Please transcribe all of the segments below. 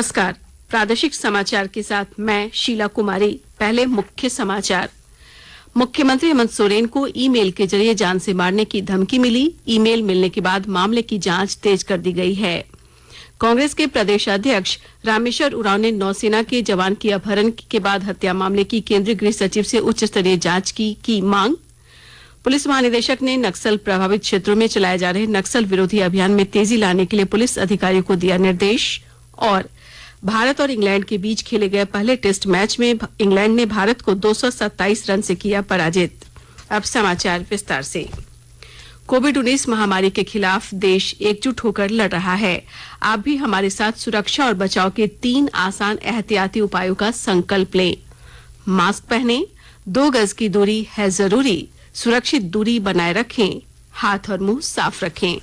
नमस्कार। प्रादेशिक समाचार के साथ मैं शीला कुमारी। पहले मुख्य समाचार। मुख्यमंत्री हेमंत सोरेन को ईमेल के जरिए जान से मारने की धमकी मिली। ईमेल मिलने के बाद मामले की जांच तेज कर दी गई है। कांग्रेस के प्रदेश अध्यक्ष रामेश्वर उरांव ने नौसेना के जवान की अपहरण के बाद हत्या मामले की केंद्रीय गृह सचिव से उच्च स्तरीय जांच की मांग। पुलिस महानिदेशक ने नक्सल प्रभावित क्षेत्रों में चलाए जा रहे नक्सल विरोधी अभियान में तेजी लाने के लिए पुलिस अधिकारियों को दिया निर्देश। और भारत और इंग्लैंड के बीच खेले गए पहले टेस्ट मैच में इंग्लैंड ने भारत को 227 रन से किया पराजित। अब समाचार विस्तार से। कोविड-19 महामारी के खिलाफ देश एकजुट होकर लड़ रहा है। आप भी हमारे साथ सुरक्षा और बचाव के 3 आसान एहतियाती उपायों का संकल्प लें। मास्क पहनें, 2 गज की दूरी है जरूरी, सुरक्षित दूरी बनाए रखें, हाथ और मुंह साफ रखें।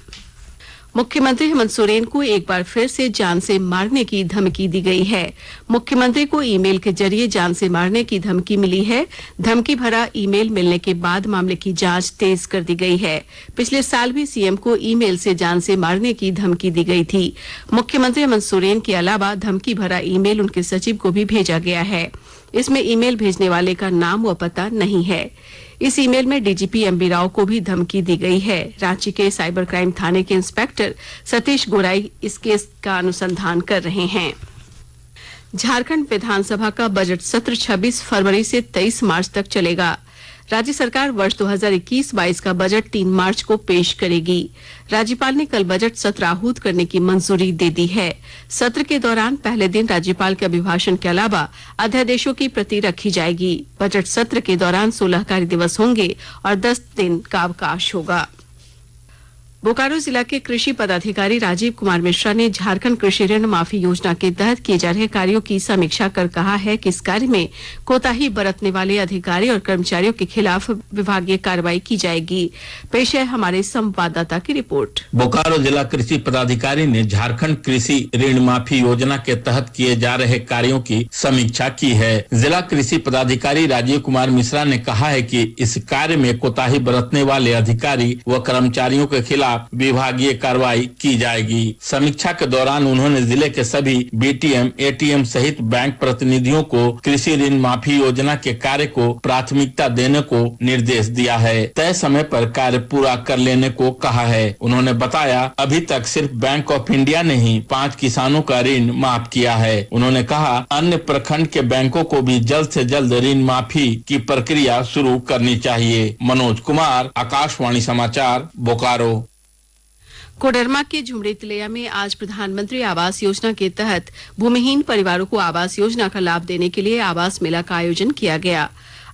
मुख्यमंत्री हेमंत सोरेन को एक बार फिर से जान से मारने की धमकी दी गई है। मुख्यमंत्री को ईमेल के जरिए जान से मारने की धमकी मिली है। धमकी भरा ईमेल मिलने के बाद मामले की जांच तेज कर दी गई है। पिछले साल भी सीएम को ईमेल से जान से मारने की धमकी दी गई थी। मुख्यमंत्री हेमंत सोरेन के अलावा धमकी भरा ईमेल उनके सचिव को भी भेजा गया है। इसमें ईमेल भेजने वाले का नाम व पता नहीं है। इस ईमेल में डीजीपी एमबी राव को भी धमकी दी गई है। रांची के साइबर क्राइम थाने के इंस्पेक्टर सतीश गोराई इस केस का अनुसंधान कर रहे हैं। झारखंड विधानसभा का बजट सत्र 26 फरवरी से 23 मार्च तक चलेगा। राज्य सरकार वर्ष 2021-22 का बजट 3 मार्च को पेश करेगी। राज्यपाल ने कल बजट सत्र आहूत करने की मंजूरी दे दी है। सत्र के दौरान पहले दिन राज्यपाल के अभिभाषण के अलावा अध्यादेशों की प्रति रखी जाएगी। बजट सत्र के दौरान 16 कार्य दिवस होंगे और 10 दिन का अवकाश होगा। बोकारो जिला के कृषि पदाधिकारी राजीव कुमार मिश्रा ने झारखंड कृषि ऋण माफी योजना के तहत किए जा रहे कार्यों की समीक्षा कर कहा है कि इस कार्य में कोताही बरतने वाले अधिकारी और कर्मचारियों के खिलाफ विभागीय कार्रवाई की जाएगी। पेश है हमारे संवाददाता की रिपोर्ट। बोकारो जिला कृषि पदाधिकारी ने झारखंड कृषि ऋण माफी योजना के तहत किए जा रहे कार्यों की समीक्षा की है। जिला कृषि पदाधिकारी राजीव कुमार मिश्रा ने कहा है कि इस कार्य में कोताही बरतने वाले अधिकारी व कर्मचारियों के खिलाफ विभागीय कार्रवाई की जाएगी। समीक्षा के दौरान उन्होंने जिले के सभी बीटीएम, एटीएम सहित बैंक प्रतिनिधियों को कृषि ऋण माफी योजना के कार्य को प्राथमिकता देने को निर्देश दिया है। तय समय पर कार्य पूरा कर लेने को कहा है। उन्होंने बताया अभी तक सिर्फ बैंक ऑफ इंडिया ने ही 5 किसानों का ऋण माफ किया है। उन्होंने कहा अन्य प्रखंड के बैंकों को भी जल्द से जल्द ऋण माफी की प्रक्रिया शुरू करनी चाहिए। मनोज कुमार, आकाशवाणी समाचार, बोकारो। कोडरमा के झुमरी तिलैया में आज प्रधानमंत्री आवास योजना के तहत भूमिहीन परिवारों को आवास योजना का लाभ देने के लिए आवास मेला का आयोजन किया गया।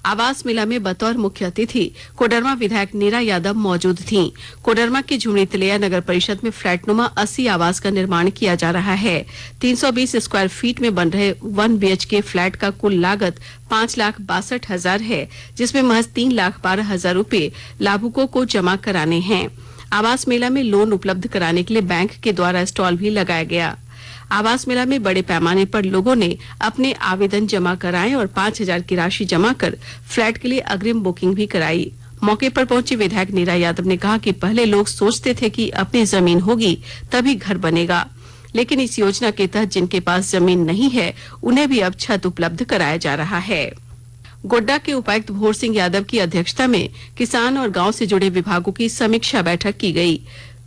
आवास मेला में बतौर मुख्य अतिथि कोडरमा विधायक नीरा यादव मौजूद थीं। कोडरमा के झुमरी तिलैया नगर परिषद में फ्लैटनुमा 80 आवास का निर्माण किया जा रहा है। 320 स्क्वायर फीट में बन रहे 1 BHK फ्लैट का कुल लागत 5,62,000 है, जिसमें महज 3,12,000 रूपये लाभुकों को जमा कराने हैं। आवास मेला में लोन उपलब्ध कराने के लिए बैंक के द्वारा स्टॉल भी लगाया गया। आवास मेला में बड़े पैमाने पर लोगों ने अपने आवेदन जमा कराए और 5,000 की राशि जमा कर फ्लैट के लिए अग्रिम बुकिंग भी कराई। मौके पर पहुंचे विधायक नीरा यादव ने कहा कि पहले लोग सोचते थे कि अपनी जमीन होगी तभी घर बनेगा, लेकिन इस योजना के तहत जिनके पास जमीन नहीं है उन्हें भी अब छत उपलब्ध कराया जा रहा है। गोड्डा के उपायुक्त भोर सिंह यादव की अध्यक्षता में किसान और गांव से जुड़े विभागों की समीक्षा बैठक की गई।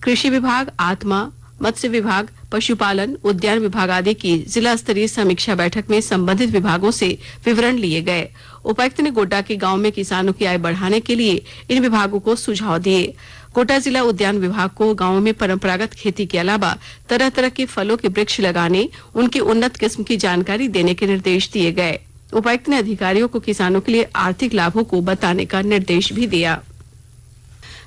कृषि विभाग, आत्मा, मत्स्य विभाग, पशुपालन, उद्यान विभाग आदि की जिला स्तरीय समीक्षा बैठक में संबंधित विभागों से विवरण लिए गए। उपायुक्त ने गोड्डा के गांव में किसानों की आय बढ़ाने के लिए इन विभागों को सुझाव दिए। गोड्डा जिला उद्यान विभाग को गांवों में परंपरागत खेती के अलावा तरह तरह के फलों के वृक्ष लगाने, उनकी उन्नत किस्म की जानकारी देने के निर्देश दिए गए। उपायुक्त ने अधिकारियों को किसानों के लिए आर्थिक लाभों को बताने का निर्देश भी दिया।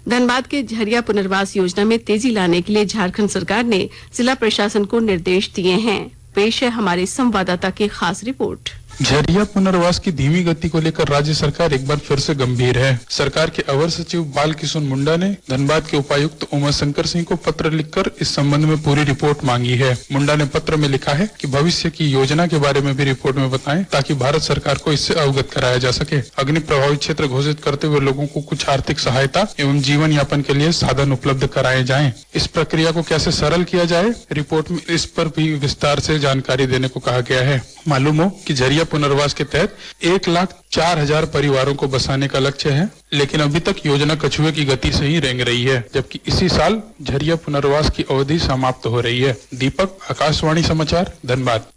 धनबाद के झरिया पुनर्वास योजना में तेजी लाने के लिए झारखंड सरकार ने जिला प्रशासन को निर्देश दिए हैं। पेश है हमारे संवाददाता की खास रिपोर्ट। झरिया पुनर्वास की धीमी गति को लेकर राज्य सरकार एक बार फिर से गंभीर है। सरकार के अवर सचिव बाल किशोर मुंडा ने धनबाद के उपायुक्त उमा शंकर सिंह को पत्र लिखकर इस संबंध में पूरी रिपोर्ट मांगी है। मुंडा ने पत्र में लिखा है कि भविष्य की योजना के बारे में भी रिपोर्ट में बताएं ताकि भारत सरकार को इससे अवगत कराया जा सके। अग्नि प्रभावित क्षेत्र घोषित करते हुए लोगों को कुछ आर्थिक सहायता एवं जीवन यापन के लिए साधन उपलब्ध कराए जाएं। इस प्रक्रिया को कैसे सरल किया जाए, रिपोर्ट में इस पर भी विस्तार से जानकारी देने को कहा गया है। मालूम हो कि झरिया पुनर्वास के तहत 1,04,000 परिवारों को बसाने का लक्ष्य है, लेकिन अभी तक योजना कछुए की गति से ही रेंग रही है, जबकि इसी साल झरिया पुनर्वास की अवधि समाप्त हो रही है। दीपक, आकाशवाणी समाचार, धनबाद।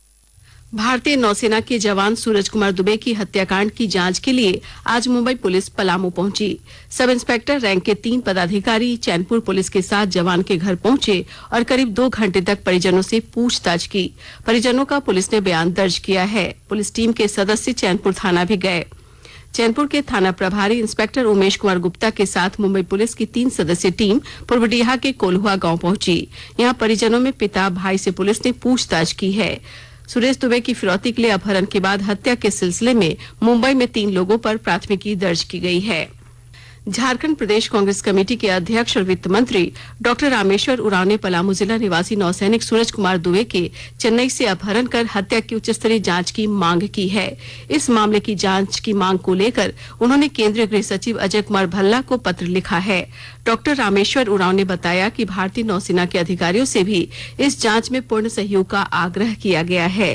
भारतीय नौसेना के जवान सूरज कुमार दुबे की हत्याकांड की जांच के लिए आज मुंबई पुलिस पलामू पहुंची। सब इंस्पेक्टर रैंक के 3 पदाधिकारी चैनपुर पुलिस के साथ जवान के घर पहुंचे और करीब 2 घंटे तक परिजनों से पूछताछ की। परिजनों का पुलिस ने बयान दर्ज किया है। पुलिस टीम के सदस्य चैनपुर थाना भी गए। चैनपुर के थाना प्रभारी इंस्पेक्टर उमेश कुमार गुप्ता के साथ मुंबई पुलिस की 3 सदस्यीय टीम पूर्वडीहा के कोल्हुआ गांव पहुंची। यहां परिजनों में पिता भाई से पुलिस ने पूछताछ की है। सुरेश दुबे की फिरौती के लिए अपहरण के बाद हत्या के सिलसिले में मुंबई में 3 लोगों पर प्राथमिकी दर्ज की गई है। झारखंड प्रदेश कांग्रेस कमेटी के अध्यक्ष और वित्त मंत्री डॉक्टर रामेश्वर उरांव ने पलामू जिला निवासी नौसैनिक सूरज कुमार दुबे के चेन्नई से अपहरण कर हत्या की उच्च स्तरीय जांच की मांग की है। इस मामले की जांच की मांग को लेकर उन्होंने केंद्रीय गृह सचिव अजय कुमार भल्ला को पत्र लिखा है। डॉक्टर रामेश्वर उरांव ने बताया कि भारतीय नौसेना के अधिकारियों से भी इस जांच में पूर्ण सहयोग का आग्रह किया गया है।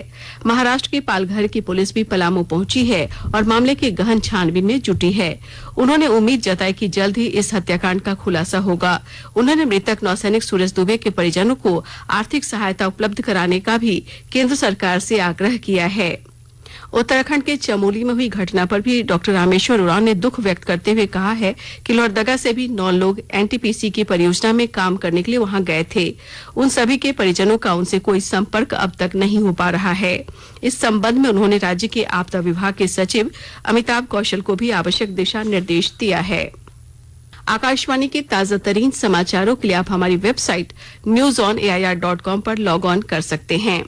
महाराष्ट्र के पालघर की पुलिस भी पलामू पहुंची है और मामले की गहन छानबीन में जुटी है। उन्होंने उम्मीद जताई कि जल्द ही इस हत्याकांड का खुलासा होगा। उन्होंने मृतक नौसैनिक सूरज दुबे के परिजनों को आर्थिक सहायता उपलब्ध कराने का भी केंद्र सरकार से आग्रह किया है। उत्तराखंड के चमोली में हुई घटना पर भी डॉक्टर रामेश्वर उरांव ने दुख व्यक्त करते हुए कहा है कि लोहरदगा से भी 9 लोग एनटीपीसी की परियोजना में काम करने के लिए वहां गए थे। उन सभी के परिजनों का उनसे कोई संपर्क अब तक नहीं हो पा रहा है। इस संबंध में उन्होंने राज्य के आपदा विभाग के सचिव अमिताभ कौशल को भी आवश्यक दिशा निर्देश दिया है। आकाशवाणी के ताजा तरीन समाचारों के लिए आप हमारी वेबसाइट newsonair.com पर लॉग ऑन कर सकते हैं।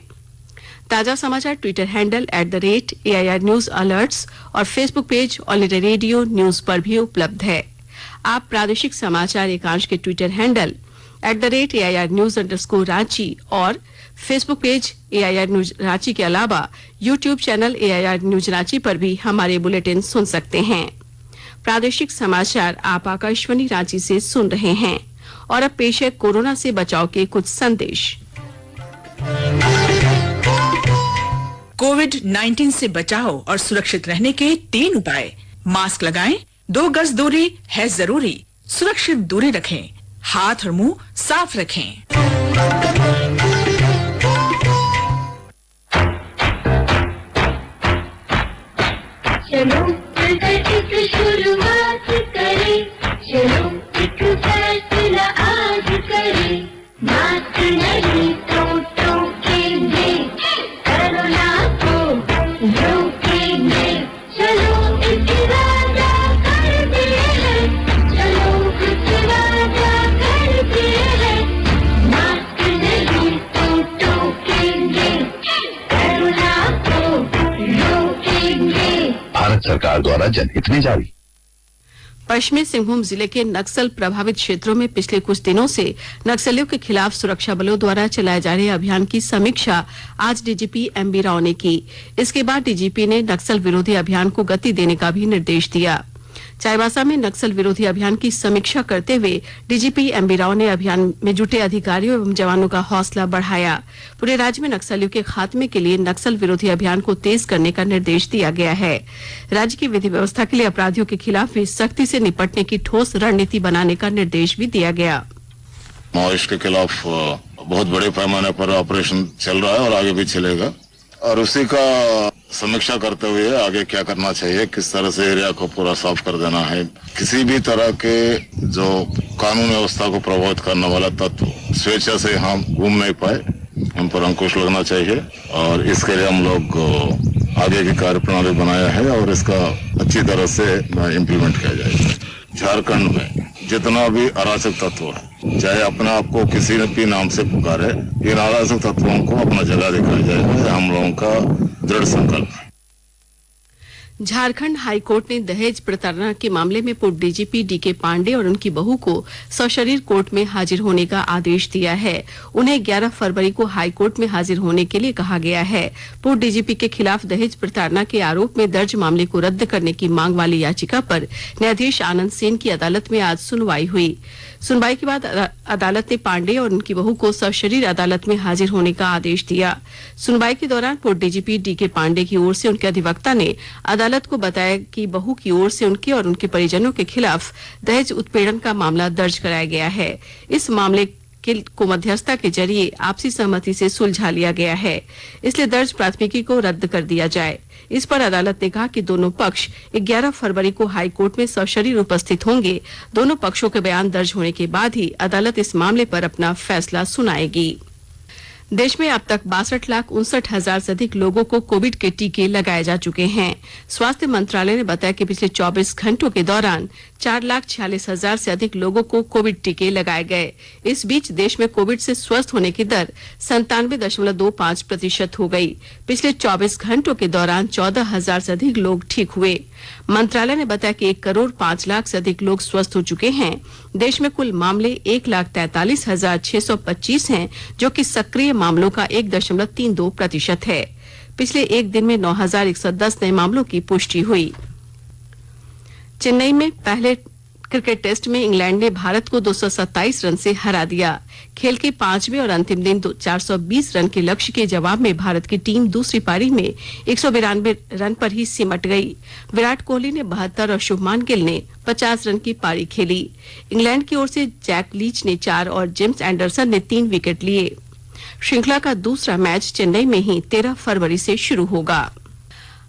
ताजा समाचार Twitter handle @AIR news alerts और Facebook page All India Radio news पर भी उपलब्ध है। आप प्रादेशिक समाचार एकांश के Twitter handle @AIR news _Ranchi और Facebook page AIR news Ranchi के अलावा YouTube channel AIR news Ranchi पर भी हमारे बुलेटिन सुन सकते हैं। प्रादेशिक समाचार आप आकाशवाणी रांची से सुन रहे हैं और अब पेश है कोरोना से बचाव के कुछ संदेश। कोविड-19 से बचाव और सुरक्षित रहने के 3 उपाय। मास्क लगाएं, 2 गज दूरी है जरूरी, सुरक्षित दूरी रखें, हाथ और मुंह साफ रखें। चलो मिलकर एक शुरुआत करें, चलो एक फैसला आज करें, मास्क नहीं तो टोकेंगे, कोरोना को रोकेंगे, चलो एक वादा करते हैं, चलो एक वादा करते हैं, मास्क नहीं तो टोकेंगे, कोरोना को रोकेंगे। भारत सरकार द्वारा जनहित में जारी। पश्चिमी सिंहभूम जिले के नक्सल प्रभावित क्षेत्रों में पिछले कुछ दिनों से नक्सलियों के खिलाफ सुरक्षा बलों द्वारा चलाए जा रहे अभियान की समीक्षा आज डीजीपी एमबी राव ने की। इसके बाद डीजीपी ने नक्सल विरोधी अभियान को गति देने का भी निर्देश दिया। चाईबासा में नक्सल विरोधी अभियान की समीक्षा करते हुए डीजीपी एमबी राव ने अभियान में जुटे अधिकारियों एवं जवानों का हौसला बढ़ाया। पूरे राज्य में नक्सलियों के खात्मे के लिए नक्सल विरोधी अभियान को तेज करने का निर्देश दिया गया है। राज्य की विधि व्यवस्था के लिए अपराधियों के खिलाफ भी सख्ती से निपटने की ठोस रणनीति बनाने का निर्देश भी दिया गया। माओवादियों के खिलाफ बहुत बड़े पैमाने पर ऑपरेशन चल रहा है और आगे भी चलेगा, और उसी का समीक्षा करते हुए आगे क्या करना चाहिए, किस तरह से एरिया को पूरा साफ कर देना है। किसी भी तरह के जो कानून व्यवस्था को प्रभावित करने वाला तत्व स्वेच्छा से यहाँ घूम नहीं पाए, हम पर अंकुश लगना चाहिए, और इसके लिए हम लोग आगे की कार्यप्रणाली बनाया है और इसका अच्छी तरह से इम्प्लीमेंट किया जाएगा। झारखंड में जितना भी अराजक तत्व है, चाहे अपने आप को किसी भी नाम से पुकारे, इन अराजक तत्वों को अपना जगह दिखाया जाएगा। हम लोगों का दृढ़ संकल्प है। झारखंड हाईकोर्ट ने दहेज प्रताड़ना के मामले में पूर्व डीजीपी डीके पांडे और उनकी बहू को सशरीर कोर्ट में हाजिर होने का आदेश दिया है। उन्हें 11 फरवरी को हाईकोर्ट में हाजिर होने के लिए कहा गया है। पूर्व डीजीपी के खिलाफ दहेज प्रताड़ना के आरोप में दर्ज मामले को रद्द करने की मांग वाली याचिका पर न्यायाधीश आनंद सेन की अदालत में आज सुनवाई हुई। सुनवाई के बाद अदालत ने पांडे और उनकी बहू को सशरीर अदालत में हाजिर होने का आदेश दिया। सुनवाई के दौरान पूर्व डीजीपी डीके पांडे की ओर से उनके अधिवक्ता ने अदालत को बताया कि बहू की ओर से उनके और उनके परिजनों के खिलाफ दहेज उत्पीड़न का मामला दर्ज कराया गया है। इस मामले को मध्यस्थता के जरिए आपसी सहमति से सुलझा लिया गया है, इसलिए दर्ज प्राथमिकी को रद्द कर दिया जाए। इस पर अदालत ने कहा कि दोनों पक्ष 11 फरवरी को हाईकोर्ट में सशरीर उपस्थित होंगे। दोनों पक्षों के बयान दर्ज होने के बाद ही अदालत इस मामले पर अपना फैसला सुनाएगी। देश में अब तक 62,59,000 से अधिक लोगों को कोविड के टीके लगाए जा चुके हैं। स्वास्थ्य मंत्रालय ने बताया कि पिछले 24 घंटों के दौरान 4,46,000 से अधिक लोगों को कोविड टीके लगाए गए। इस बीच देश में कोविड से स्वस्थ होने की दर 97.25% हो गई। पिछले 24 घंटों के दौरान 14,000 से अधिक लोग ठीक हुए। मंत्रालय ने बताया कि 1,05,00,000 से अधिक लोग स्वस्थ हो चुके हैं। देश में कुल मामले 1,43,625 हैं, जो कि सक्रिय मामलों का 1.32% है। पिछले एक दिन में 9,110 नए मामलों की पुष्टि हुई। चेन्नई में पहले क्रिकेट टेस्ट में इंग्लैंड ने भारत को 227 रन से हरा दिया। खेल के 5वें और अंतिम दिन 420 रन के लक्ष्य के जवाब में भारत की टीम दूसरी पारी में 192 रन पर ही सिमट गई। विराट कोहली ने 72 और शुभमान गिल ने 50 रन की पारी खेली। इंग्लैंड की ओर से जैक लीच ने 4 और जेम्स एंडरसन ने 3 विकेट लिए। श्रृंखला का दूसरा मैच चेन्नई में ही 13 फरवरी से शुरू होगा।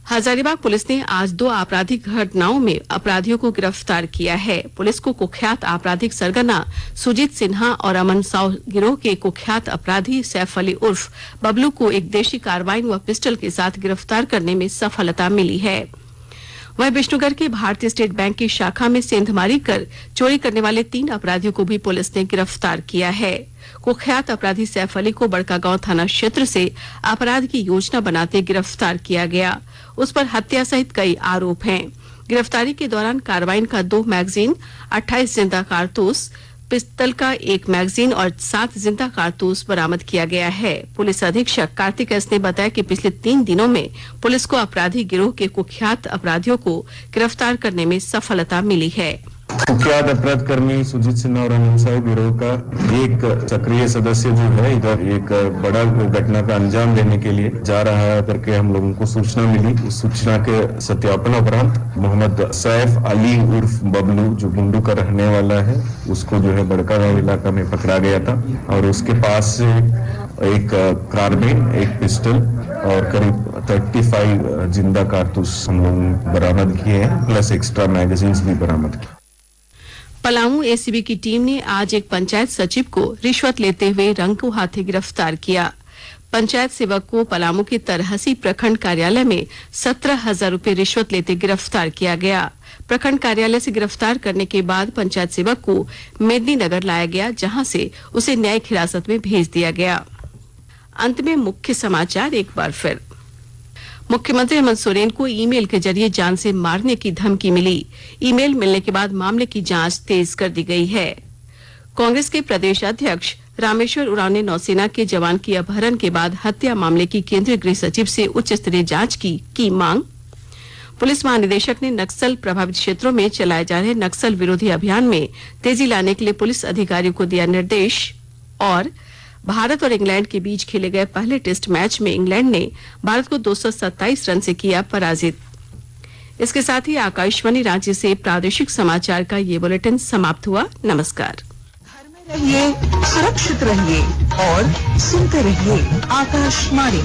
हजारीबाग पुलिस ने आज 2 आपराधिक घटनाओं में अपराधियों को गिरफ्तार किया है। पुलिस को कुख्यात आपराधिक सरगना सुजीत सिन्हा और अमन साव गिरोह के कुख्यात अपराधी सैफ अली उर्फ बबलू को एक देशी कार्बाइन व पिस्टल के साथ गिरफ्तार करने में सफलता मिली है। वहीं विष्णुगढ़ के भारतीय स्टेट बैंक की शाखा में सेंधमारी कर चोरी करने वाले 3 अपराधियों को भी पुलिस ने गिरफ्तार किया है। कुख्यात अपराधी सैफ अली को बड़कागांव थाना क्षेत्र से अपराध की योजना बनाते गिरफ्तार किया गया। उस पर हत्या सहित कई आरोप हैं। गिरफ्तारी के दौरान कार्बाइन का 2 मैगजीन, 28 जिंदा कारतूस, पिस्तल का 1 मैगजीन और 7 जिंदा कारतूस बरामद किया गया है। पुलिस अधीक्षक कार्तिक एस ने बताया कि पिछले 3 दिनों में पुलिस को अपराधी गिरोह के कुख्यात अपराधियों को गिरफ्तार करने में सफलता मिली है। कुख्यात अपराध कर्मी सुजीत सिन्हा और अमन साव गिरोह का एक सक्रिय सदस्य जो है इधर एक बड़ा घटना का अंजाम देने के लिए जा रहा है करके हम लोगों को सूचना मिली। इस सूचना के सत्यापन उपरांत मोहम्मद सैफ अली उर्फ बबलू जो बुंडू का रहने वाला है उसको जो है बड़कागांव इलाका में पकड़ा गया था और उसके पास से एक कार्बाइन, एक पिस्टल और करीब 35 जिंदा कारतूस हम लोग बरामद किए हैं, प्लस एक्स्ट्रा मैगजीन्स भी बरामद किए। पलामू एसीबी की टीम ने आज एक पंचायत सचिव को रिश्वत लेते हुए रंगों हाथे गिरफ्तार किया। पंचायत सेवक को पलामू के तरहसी प्रखंड कार्यालय में 17,000 रुपए रिश्वत लेते गिरफ्तार किया गया। प्रखंड कार्यालय से गिरफ्तार करने के बाद पंचायत सेवक को मेदिनीनगर लाया गया, जहां से उसे न्यायिक हिरासत में भेज दिया गया। अंत में मुख्य समाचार एक बार फिर। मुख्यमंत्री हेमंत सोरेन को ईमेल के जरिए जान से मारने की धमकी मिली। ईमेल मिलने के बाद मामले की जांच तेज कर दी गई है। कांग्रेस के प्रदेश अध्यक्ष रामेश्वर उरांव ने नौसेना के जवान की अपहरण के बाद हत्या मामले की केंद्रीय गृह सचिव से उच्च स्तरीय जांच की मांग। पुलिस महानिदेशक ने नक्सल प्रभावित क्षेत्रों में चलाए जा रहे नक्सल विरोधी अभियान में तेजी लाने के लिए पुलिस अधिकारियों को दिया निर्देश। और भारत और इंग्लैंड के बीच खेले गए पहले टेस्ट मैच में इंग्लैंड ने भारत को 227 रन से किया पराजित। इसके साथ ही आकाशवाणी रांची से प्रादेशिक समाचार का ये बुलेटिन समाप्त हुआ। नमस्कार। घर में रहिए, सुरक्षित रहिए और सुनते रहिए आकाशवाणी।